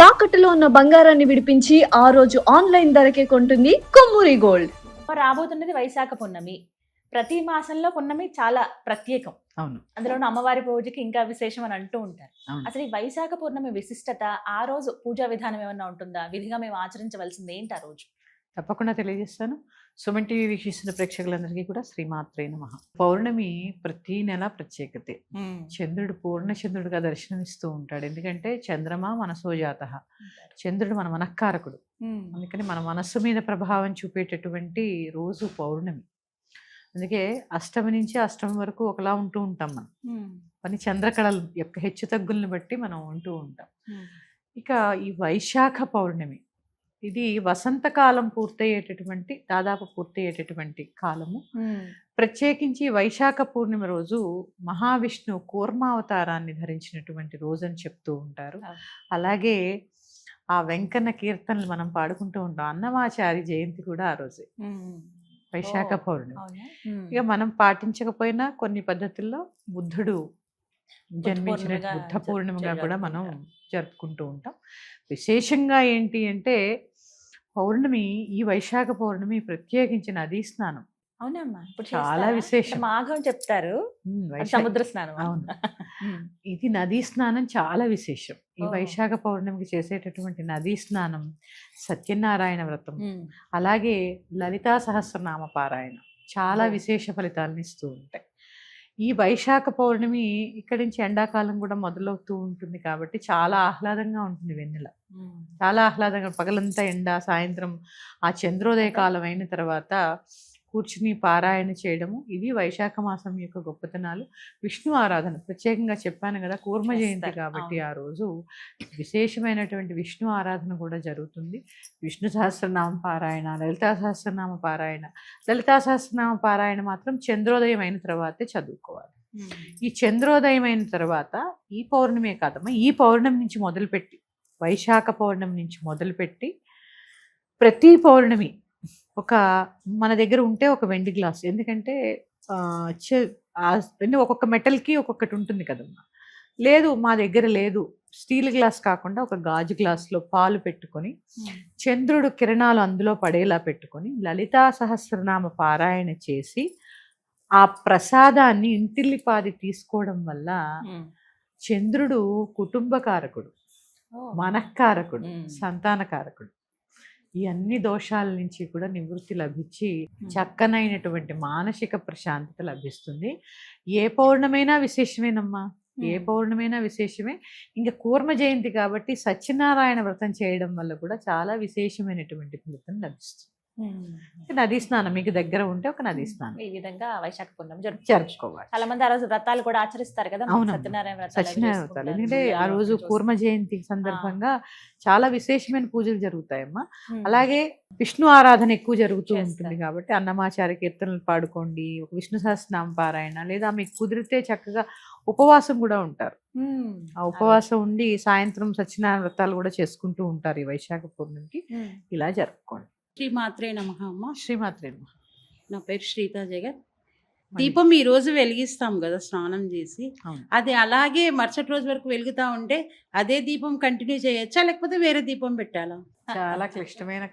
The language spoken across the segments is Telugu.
తాకట్టులో ఉన్న బంగారాన్ని విడిపించి ఆ రోజు ఆన్లైన్ ధరకే కొంటుంది కొమ్మూరి గోల్డ్. రాబోతున్నది వైశాఖ పున్నమి. ప్రతి మాసంలో పున్నమి చాలా ప్రత్యేకం. అవును. అందులోనూ అమ్మవారి పూజకి ఇంకా విశేషం అని అంటూ ఉంటారు. అవును. అసలు ఈ వైశాఖ పూర్ణమి విశిష్టత, ఆ రోజు పూజా విధానం ఏమన్నా ఉంటుందా? విధిగా మేము ఆచరించవలసింది ఏంటి ఆ రోజు? తప్పకుండా తెలియజేస్తాను. సుమన్ టీవీ వీక్షిస్తున్న ప్రేక్షకులందరికీ కూడా శ్రీమాత్రే నమః. పౌర్ణమి ప్రతి నెల ప్రత్యేకతే. చంద్రుడు పూర్ణచంద్రుడిగా దర్శనమిస్తూ ఉంటాడు. ఎందుకంటే చంద్రమా మనసోజాతః, చంద్రుడు మన మనఃకారకుడు. అందుకని మన మనస్సు మీద ప్రభావం చూపేటటువంటి రోజు పౌర్ణమి. అందుకే అష్టమి నుంచి అష్టమి వరకు ఒకలా ఉంటూ ఉంటాం మనం. కొన్ని చంద్రకళల యొక్క హెచ్చు తగ్గుల్ని బట్టి మనం ఉంటూ ఉంటాం. ఇక ఈ వైశాఖ పౌర్ణమి, ఇది వసంతకాలం పూర్తయ్యేటటువంటి దాదాపు పూర్తయ్యేటటువంటి కాలము. ప్రత్యేకించి వైశాఖ పూర్ణిమ రోజు మహావిష్ణు కూర్మావతారాన్ని ధరించినటువంటి రోజు అని చెప్తూ ఉంటారు. అలాగే ఆ వెంకన్న కీర్తనలు మనం పాడుకుంటూ ఉంటాం. అన్నమాచారి జయంతి కూడా ఆ రోజే, వైశాఖ పౌర్ణమి. ఇక మనం పాటించకపోయినా కొన్ని పద్ధతుల్లో బుద్ధుడు జన్మించిన బుద్ధ పూర్ణిమగా కూడా మనం జరుపుకుంటూ ఉంటాం. విశేషంగా ఏంటి అంటే పౌర్ణమి, ఈ వైశాఖ పౌర్ణమి ప్రత్యేకించి నదీ స్నానం. అవునమ్మా, చాలా విశేషం. మాఘం చెప్తారు, సముద్ర స్నానం. అవును, ఇది నదీ స్నానం చాలా విశేషం. ఈ వైశాఖ పౌర్ణమికి చేసేటటువంటి నదీ స్నానం, సత్యనారాయణ వ్రతం, అలాగే లలితా సహస్రనామ పారాయణ చాలా విశేష ఫలితాలను ఇస్తూ ఉంటాయి. ఈ వైశాఖ పౌర్ణమి ఇక్కడి నుంచి ఎండాకాలం కూడా మొదలవుతూ ఉంటుంది కాబట్టి చాలా ఆహ్లాదంగా ఉంటుంది. వెన్నెల చాలా ఆహ్లాదంగా, పగలంతా ఎండ, సాయంత్రం ఆ చంద్రోదయ కాలం అయిన తర్వాత కూర్చుని పారాయణ చేయడము, ఇవి వైశాఖ మాసం యొక్క గొప్పతనాలు. విష్ణు ఆరాధన ప్రత్యేకంగా చెప్పాను కదా, కూర్మ జయంతి కాబట్టి ఆ రోజు విశేషమైనటువంటి విష్ణు ఆరాధన కూడా జరుగుతుంది. విష్ణు సహస్రనామ పారాయణ, లలితా సహస్రనామ పారాయణ. లలితా సహస్రనామ పారాయణ మాత్రం చంద్రోదయం అయిన తర్వాతే చదువుకోవాలి. ఈ చంద్రోదయం అయిన తర్వాత ఈ పౌర్ణమే కాదమ్మా, ఈ పౌర్ణమి నుంచి మొదలుపెట్టి, వైశాఖ పౌర్ణమి నుంచి మొదలుపెట్టి ప్రతి పౌర్ణమి ఒక మన దగ్గర ఉంటే ఒక వెండి గ్లాస్, ఎందుకంటే ఒక్కొక్క మెటల్కి ఒక్కొక్కటి ఉంటుంది కదమ్మా. లేదు మా దగ్గర లేదు, స్టీల్ గ్లాస్ కాకుండా ఒక గాజు గ్లాస్లో పాలు పెట్టుకొని చంద్రుడు కిరణాలు అందులో పడేలా పెట్టుకొని లలితా సహస్రనామ పారాయణ చేసి ఆ ప్రసాదాన్ని ఇంటిల్లిపాది తీసుకోవడం వల్ల చంద్రుడు కుటుంబకారకుడు, మనఃకారకుడు, సంతానకారకుడు. ఈ అన్ని దోషాల నుంచి కూడా నివృత్తి లభించి చక్కనైనటువంటి మానసిక ప్రశాంతత లభిస్తుంది. ఏ పౌర్ణమైనా విశేషమేనమ్మా, ఏ పౌర్ణమైనా విశేషమే. ఇంకా కూర్మ జయంతి కాబట్టి సత్యనారాయణ వ్రతం చేయడం వల్ల కూడా చాలా విశేషమైనటువంటి ఫలితం లభిస్తుంది. నదీ స్నానం మీకు దగ్గర ఉంటే ఒక నదీ స్నానం, ఈ విధంగా వైశాఖ పున్నమి జరుపుకోవాలి. చాలా మంది ఆ రోజు వ్రతాలు కూడా ఆచరిస్తారు కదా, సత్యనారాయణ వ్రతాలు. ఎందుకంటే ఆ రోజు కూర్మ జయంతి సందర్భంగా చాలా విశేషమైన పూజలు జరుగుతాయమ్మా. అలాగే విష్ణు ఆరాధన ఎక్కువ జరుగుతూ ఉంటుంది కాబట్టి అన్నమాచార్య కీర్తనలు పాడుకోండి, ఒక విష్ణు సహస్రనామ పారాయణ, లేదా మీకు కుదిరితే చక్కగా ఉపవాసం కూడా ఉంటారు. ఆ ఉపవాసం ఉండి సాయంత్రం సత్యనారాయణ వ్రతాలు కూడా చేసుకుంటూ ఉంటారు ఈ వైశాఖ పౌర్ణమికి. ఇలా జరుపుకోండి. శ్రీమాత్రే నమః అమ్మ. శ్రీమాత్రే నమః. నా పేరు శ్రీతా జగత్. దీపం ఈ రోజు వెలిగిస్తాం కదా స్నానం చేసి, అది అలాగే మరుసటి రోజు వరకు వెలుగుతా ఉంటే అదే దీపం కంటిన్యూ చేయొచ్చా, లేకపోతే వేరే దీపం పెట్టాలా? చాలా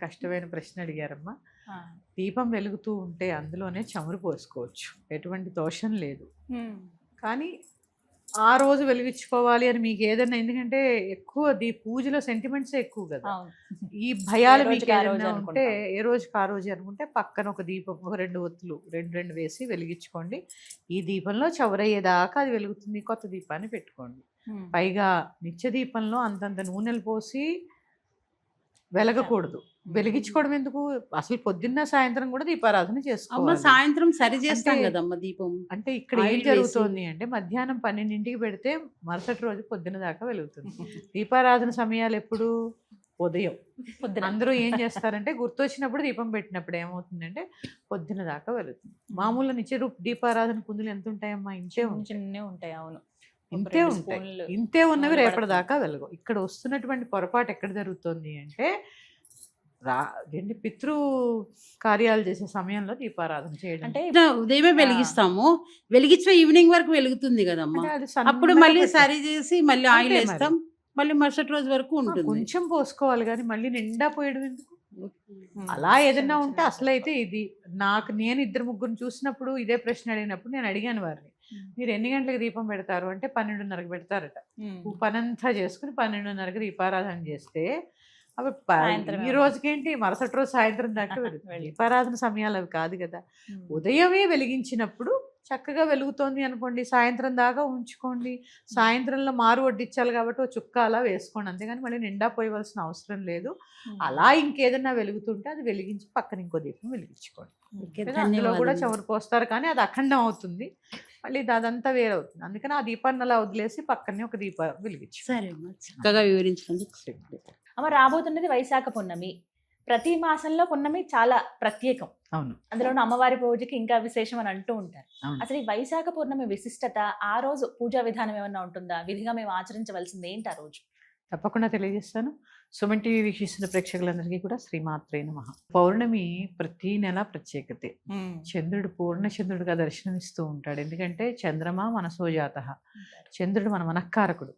కష్టమైన ప్రశ్న అడిగారమ్మా. దీపం వెలుగుతూ ఉంటే అందులోనే చమురు పోసుకోవచ్చు, ఎటువంటి దోషం లేదు. కానీ ఆ రోజు వెలిగించుకోవాలి అని మీకు ఏదైనా, ఎందుకంటే ఎక్కువ పూజలో సెంటిమెంట్స్ ఎక్కువ కదా, ఈ భయాలు మీకు ఏదైనా ఉంటే ఏ రోజుకి ఆ రోజు అనుకుంటే పక్కన ఒక దీపం, ఒక 2 ఒత్తులు రెండు వేసి వెలిగించుకోండి. ఈ దీపంలో చవరయ్యేదాకా అది వెలుగుతుంది. కొత్త దీపాన్ని పెట్టుకోండి. పైగా నిత్య దీపంలో అంతంత నూనెలు పోసి వెలగకూడదు. వెలిగించుకోవడం ఎందుకు, అసలు పొద్దున్న సాయంత్రం కూడా దీపారాధన చేసుకోవాలి. సాయంత్రం సరి చేస్తాం కదమ్మా దీపం. అంటే ఇక్కడ ఏం జరుగుతోంది అంటే మధ్యాహ్నం 12ంటికి పెడితే మరుసటి రోజు పొద్దున దాకా వెలుగుతుంది. దీపారాధన సమయాలు ఎప్పుడు? ఉదయం. అందరూ ఏం చేస్తారంటే గుర్తొచ్చినప్పుడు దీపం పెట్టినప్పుడు ఏమవుతుందంటే పొద్దున దాకా వెలుగుతుంది. మామూలు నిత్య దీపారాధన కుందులు ఎంత ఉంటాయమ్మా? ఇంతే ఉంటాయి. అవును, ఇంతే ఉన్నవి రేపటి దాకా వెలుగు. ఇక్కడ వస్తున్నటువంటి పొరపాటు ఎక్కడ జరుగుతుంది అంటే పితృ కార్యాలు చేసే సమయంలో దీపారాధన చేయడం. అంటే ఉదయమే వెలిగిస్తాము, వెలిగించిన ఈవినింగ్ వరకు వెలుగుతుంది కదమ్మా, అప్పుడు మళ్ళీ సరి చేసి మళ్ళీ ఆయిల్ వేస్తాం. మళ్ళీ మరుసటి రోజు వరకు ఉంటుంది. కొంచెం పోసుకోవాలి కానీ మళ్ళీ నిండా పోయడం ఎందుకు? అలా ఏదైనా ఉంటే అసలైతే ఇది నేను 2-3 చూసినప్పుడు ఇదే ప్రశ్న అడిగినప్పుడు నేను అడిగాను వారిని, మీరు ఎన్ని గంటలకు దీపం పెడతారు అంటే 12:30కి పెడతారట. పనంతా చేసుకుని 12:30కి దీపారాధన చేస్తే అవి ఈ రోజుకేంటి మరుసటి రోజు సాయంత్రం దాకా దీపారాధన సమయాలు అవి కాదు కదా. ఉదయమే వెలిగించినప్పుడు చక్కగా వెలుగుతోంది అనుకోండి, సాయంత్రం దాకా ఉంచుకోండి. సాయంత్రంలో మారు వడ్డించాలి కాబట్టి ఒక చుక్క అలా వేసుకోండి, అంతేగాని మళ్ళీ నిండా పోయవలసిన అవసరం లేదు. అలా ఇంకేదన్నా వెలుగుతుంటే అది వెలిగించి పక్కన ఇంకో దీపం వెలిగించుకోండి. అందులో కూడా చమురు పోస్తారు కానీ అది అఖండం అవుతుంది, మళ్ళీ అదంతా వేరవుతుంది. అందుకని ఆ దీపాన్ని అలా వదిలేసి పక్కనే ఒక దీపం వెలిగించు. సరే చక్కగా వివరించండి. అమ్మ, రాబోతున్నది వైశాఖ పున్నమి. ప్రతి మాసంలో పున్నమి చాలా ప్రత్యేకం. అవును, అందులోనూ అమ్మవారి పూజకి ఇంకా విశేషం అని అంటూ ఉంటారు. అవును. అసలు ఈ వైశాఖ పూర్ణమి విశిష్టత, ఆ రోజు పూజా విధానం ఏమన్నా ఉంటుందా? విధిగా మేము ఆచరించవలసింది ఏంటి ఆ రోజు? తప్పకుండా తెలియజేస్తాను. సుమన్ టీవీ వీక్షిస్తున్న ప్రేక్షకులందరికీ కూడా శ్రీమాత్రే నమః. పౌర్ణమి ప్రతి నెల ప్రత్యేకతే. చంద్రుడు పూర్ణచంద్రుడిగా దర్శనమిస్తూ ఉంటాడు. ఎందుకంటే చంద్రమా మనసోజాతః, చంద్రుడు మన మనఃకారకుడు.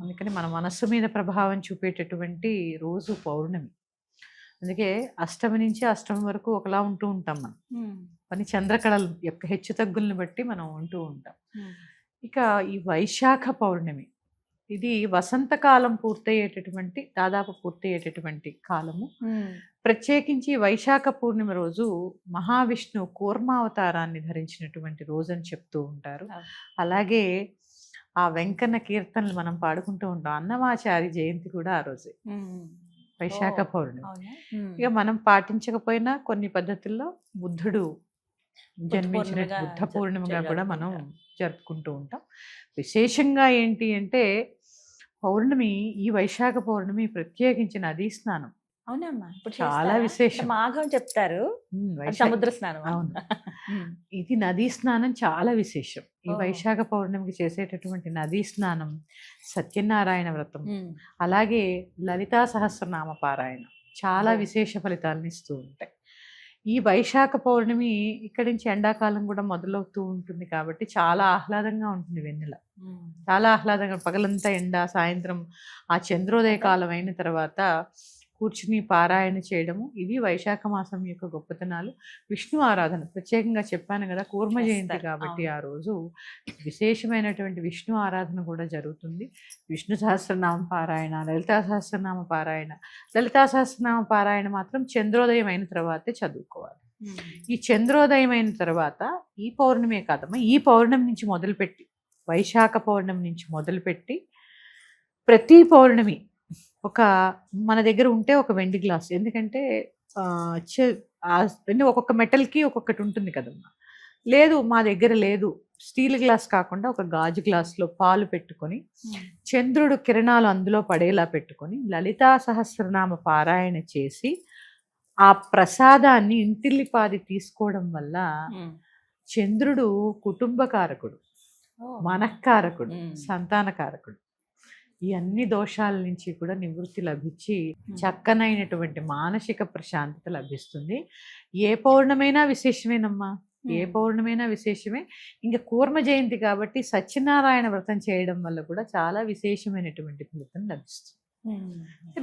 అందుకని మన మనస్సు మీద ప్రభావం చూపేటటువంటి రోజు పౌర్ణమి. అందుకే అష్టమి నుంచి అష్టమి వరకు ఒకలా ఉంటూ ఉంటాం మనం. కొన్ని చంద్రకళల యొక్క హెచ్చు తగ్గుల్ని బట్టి మనం ఉంటూ ఉంటాం. ఇక ఈ వైశాఖ పౌర్ణమి, ఇది వసంతకాలం దాదాపు పూర్తయ్యేటటువంటి కాలము. ప్రత్యేకించి వైశాఖ పూర్ణిమ రోజు మహావిష్ణువు కూర్మావతారాన్ని ధరించినటువంటి రోజు అని చెప్తూ ఉంటారు. అలాగే ఆ వెంకన్న కీర్తనలు మనం పాడుకుంటూ ఉంటాం. అన్నమాచారి జయంతి కూడా ఆ రోజే, వైశాఖ పౌర్ణమి. ఇక మనం పాటించకపోయినా కొన్ని పద్ధతుల్లో బుద్ధుడు జన్మించిన బుద్ధ పూర్ణిమగా కూడా మనం జరుపుకుంటూ ఉంటాం. విశేషంగా ఏంటి అంటే పౌర్ణమి, ఈ వైశాఖ పౌర్ణమి ప్రత్యేకించి నదీ స్నానం. అవునమ్మా, చాలా విశేషం. మాఘం చెప్తారు, సముద్ర స్నానం. అవును, ఇది నదీ స్నానం చాలా విశేషం. ఈ వైశాఖ పౌర్ణమికి చేసేటటువంటి నదీ స్నానం, సత్యనారాయణ వ్రతం, అలాగే లలితా సహస్రనామ పారాయణం చాలా విశేష ఫలితాలను ఇస్తూ ఉంటాయి. ఈ వైశాఖ పౌర్ణమి ఇక్కడి నుంచి ఎండాకాలం కూడా మొదలవుతూ ఉంటుంది కాబట్టి చాలా ఆహ్లాదంగా ఉంటుంది. వెన్నెల చాలా ఆహ్లాదంగా, పగలంతా ఎండ, సాయంత్రం ఆ చంద్రోదయ కాలం అయిన తర్వాత కూర్చుని పారాయణ చేయడము, ఇవి వైశాఖ మాసం యొక్క గొప్పతనాలు. విష్ణు ఆరాధన ప్రత్యేకంగా చెప్పాను కదా, కూర్మ జయంతి కాబట్టి ఆ రోజు విశేషమైనటువంటి విష్ణు ఆరాధన కూడా జరుగుతుంది. విష్ణు సహస్రనామ పారాయణ, లలితా సహస్రనామ పారాయణ. లలితా సహస్రనామ పారాయణ మాత్రం చంద్రోదయం అయిన తర్వాతే చదువుకోవాలి. ఈ చంద్రోదయం అయిన తర్వాత ఈ పౌర్ణమే కాదమ్మా, ఈ పౌర్ణమి నుంచి మొదలుపెట్టి, వైశాఖ పౌర్ణమి నుంచి మొదలుపెట్టి ప్రతి పౌర్ణమి మన దగ్గర ఉంటే ఒక వెండి గ్లాస్, ఎందుకంటే ఒక్కొక్క మెటల్కి ఒక్కొక్కటి ఉంటుంది కదమ్మా. లేదు మా దగ్గర లేదు, స్టీల్ గ్లాస్ కాకుండా ఒక గాజు గ్లాస్లో పాలు పెట్టుకొని చంద్రుడు కిరణాలు అందులో పడేలా పెట్టుకొని లలితా సహస్రనామ పారాయణ చేసి ఆ ప్రసాదాన్ని ఇంటిల్లిపాది తీసుకోవడం వల్ల చంద్రుడు కుటుంబకారకుడు, మనఃకారకుడు, సంతానకారకుడు. ఈ అన్ని దోషాల నుంచి కూడా నివృత్తి లభించి చక్కనైనటువంటి మానసిక ప్రశాంతత లభిస్తుంది. ఏ పౌర్ణమైనా విశేషమేనమ్మా, ఏ పౌర్ణమైనా విశేషమే. ఇంకా కూర్మ జయంతి కాబట్టి సత్యనారాయణ వ్రతం చేయడం వల్ల కూడా చాలా విశేషమైనటువంటి ఫలితం లభిస్తుంది.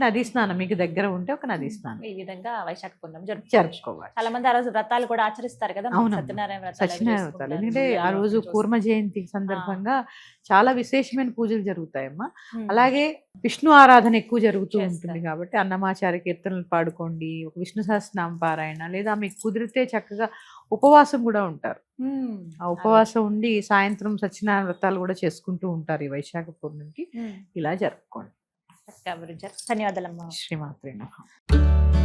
నదీ స్నానం మీకు దగ్గర ఉంటే ఒక నదీ స్నానం, ఈ విధంగా వైశాఖ పూర్ణమి జరుపుకోవాలి. చాలా మంది ఆ రోజు వ్రతాలు కూడా ఆచరిస్తారు కదా, సత్యనారాయణ వ్రతాలు. ఎందుకంటే ఆ రోజు కూర్మ జయంతి సందర్భంగా చాలా విశేషమైన పూజలు జరుగుతాయమ్మా. అలాగే విష్ణు ఆరాధన ఎక్కువ జరుగుతూ ఉంటుంది కాబట్టి అన్నమాచార్య కీర్తనలు పాడుకోండి, ఒక విష్ణు సహస్రనామ పారాయణ, లేదా మీకు కుదిరితే చక్కగా ఉపవాసం కూడా ఉంటారు. ఆ ఉపవాసం ఉండి సాయంత్రం సత్యనారాయణ వ్రతాలు కూడా చేసుకుంటూ ఉంటారు ఈ వైశాఖ పూర్ణమికి. ఇలా జరుపుకోండి. ధన్యవాదాలమ్మా. శ్రీమాత్రే నమః.